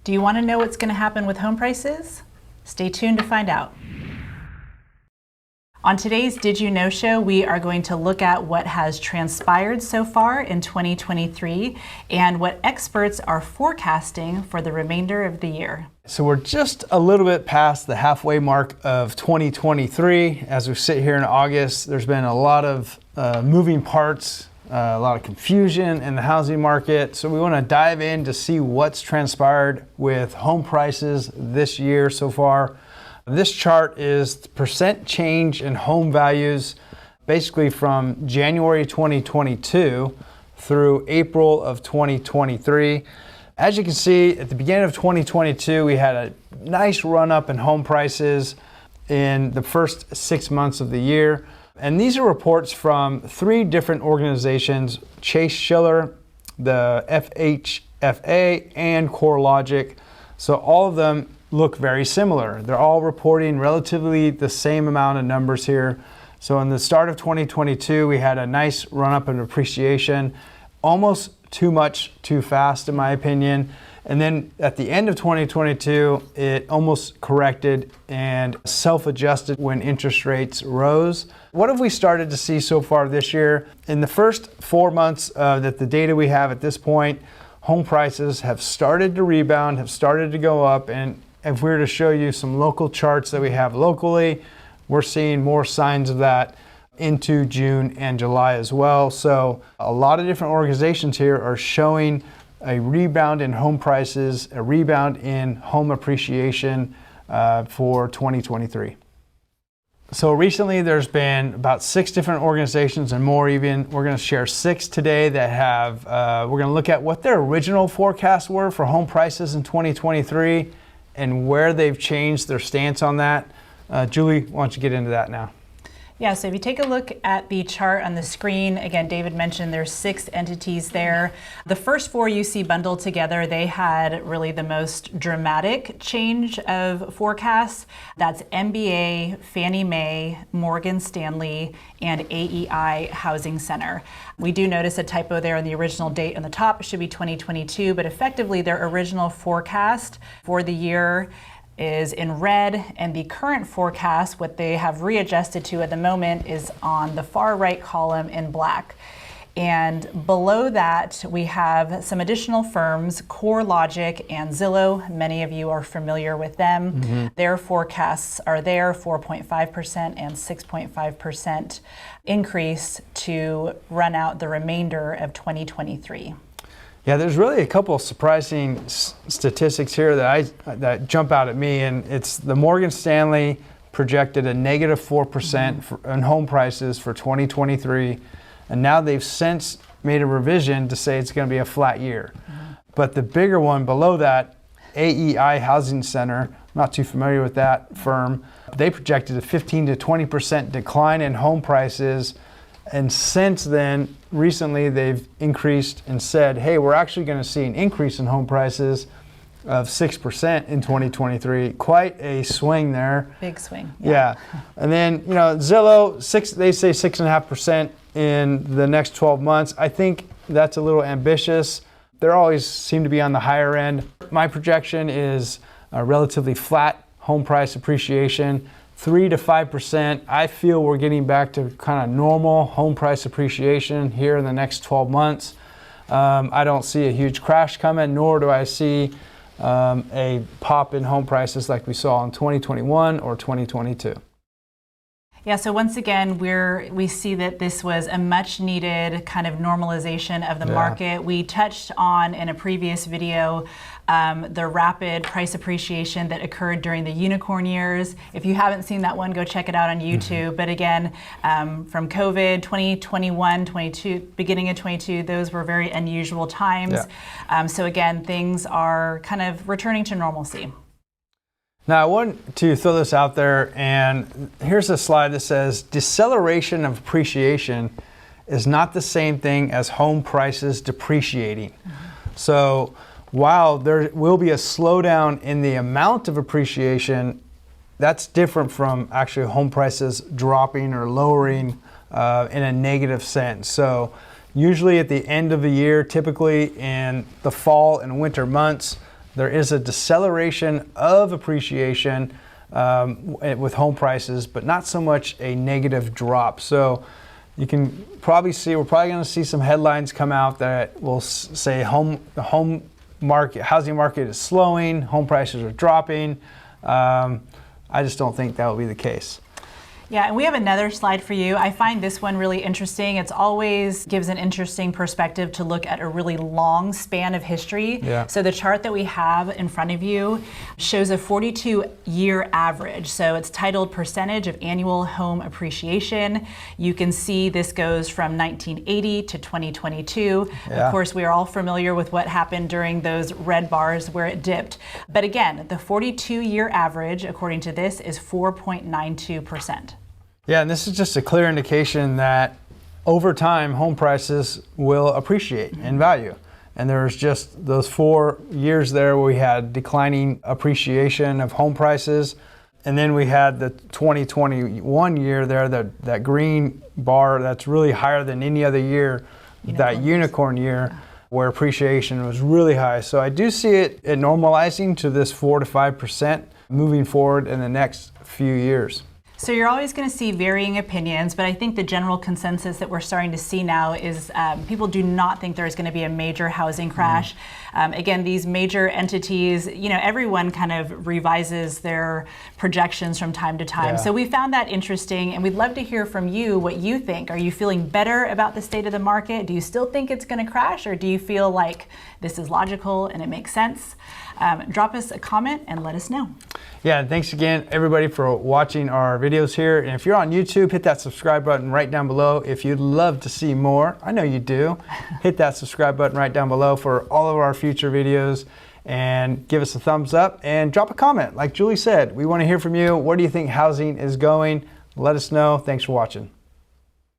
Do you want to know what's going to happen with home prices? Stay tuned to find out. On today's Did You Know show, we are going to look at what has transpired so far in 2023 and what experts are forecasting for the remainder of the year. So we're just a little bit past the halfway mark of 2023. As we sit here in August, there's been a lot of moving parts, a lot of confusion in the housing market. So we want to dive in to see what's transpired with home prices this year so far. This chart is the percent change in home values basically from January 2022 through April of 2023. As you can see, at the beginning of 2022, we had a nice run up in home prices in the first 6 months of the year. And these are reports from 3 different organizations, Chase Schiller, the FHFA, and CoreLogic. So all of them look very similar. They're all reporting relatively the same amount of numbers here. So in the start of 2022, we had a nice run up in appreciation, almost too much, too fast in my opinion. And then at the end of 2022, it almost corrected and self-adjusted when interest rates rose. What have we started to see so far this year? In the first 4 months that the data we have at this point, home prices have started to rebound, have started to go up, and if we were to show you some local charts that we have locally, we're seeing more signs of that into June and July as well. So a lot of different organizations here are showing a rebound in home prices, a rebound in home appreciation for 2023. So recently there's been about 6 different organizations and more even. We're going to share 6 today that have, we're going to look at what their original forecasts were for home prices in 2023 and where they've changed their stance on that. Julie, why don't you get into that now? Yeah, so if you take a look at the chart on the screen, again, David mentioned there's 6 entities there. The first 4 you see bundled together, they had really the most dramatic change of forecasts. That's MBA, Fannie Mae, Morgan Stanley, and AEI Housing Center. We do notice a typo there on the original date on the top. It should be 2022, but effectively their original forecast for the year is in red, and the current forecast, what they have readjusted to at the moment, is on the far right column in black. And below that, we have some additional firms, CoreLogic and Zillow. Many of you are familiar with them. Mm-hmm. Their forecasts are there, 4.5% and 6.5% increase to run out the remainder of 2023. Yeah, there's really a couple of surprising statistics here that jump out at me, and it's the Morgan Stanley projected a negative 4% in home prices for 2023, and now they've since made a revision to say it's going to be a flat year. But the bigger one below that, AEI Housing Center, I'm not too familiar with that firm, they projected a 15 to 20% decline in home prices. And since then, recently they've increased and said, hey, we're actually going to see an increase in home prices of 6% in 2023. Quite a swing there. Big swing. Yeah. And then, Zillow, they say 6.5% in the next 12 months. I think that's a little ambitious. They always seem to be on the higher end. My projection is a relatively flat home price appreciation. 3 to 5%. I feel we're getting back to kind of normal home price appreciation here in the next 12 months. I don't see a huge crash coming, nor do I see a pop in home prices like we saw in 2021 or 2022. Yeah, so once again, we see that this was a much needed kind of normalization of the market. We touched on in a previous video the rapid price appreciation that occurred during the unicorn years. If you haven't seen that one, go check it out on YouTube. Mm-hmm. But again, from COVID, 2021, 22, beginning of 22, those were very unusual times. Yeah. So again, things are kind of returning to normalcy. Now I want to throw this out there, and here's a slide that says deceleration of appreciation is not the same thing as home prices depreciating. Mm-hmm. So while there will be a slowdown in the amount of appreciation, that's different from actually home prices dropping or lowering in a negative sense. So usually at the end of the year, typically in the fall and winter months, there is a deceleration of appreciation with home prices, but not so much a negative drop. So you can probably see, we're probably going to see some headlines come out that will say the housing market is slowing, home prices are dropping. I just don't think that will be the case. Yeah, and we have another slide for you. I find this one really interesting. It's always gives an interesting perspective to look at a really long span of history. Yeah. So the chart that we have in front of you shows a 42-year average. So it's titled Percentage of Annual Home Appreciation. You can see this goes from 1980 to 2022. Yeah. Of course, we are all familiar with what happened during those red bars where it dipped. But again, the 42-year average, according to this, is 4.92%. Yeah, and this is just a clear indication that over time, home prices will appreciate in value. And there's just those 4 years there where we had declining appreciation of home prices. And then we had the 2021 year there, that green bar that's really higher than any other year, that unicorn year, where appreciation was really high. So I do see it normalizing to this 4 to 5% moving forward in the next few years. So you're always going to see varying opinions, but I think the general consensus that we're starting to see now is people do not think there's going to be a major housing crash. Again, these major entities, everyone kind of revises their projections from time to time. Yeah. So we found that interesting, and we'd love to hear from you what you think. Are you feeling better about the state of the market? Do you still think it's going to crash, or do you feel like this is logical and it makes sense? Drop us a comment and let us know. Yeah, and thanks again, everybody, for watching our videos here. And if you're on YouTube, hit that subscribe button right down below. If you'd love to see more, I know you do, hit that subscribe button right down below for all of our future videos. And give us a thumbs up and drop a comment. Like Julie said, we want to hear from you. Where do you think housing is going? Let us know. Thanks for watching.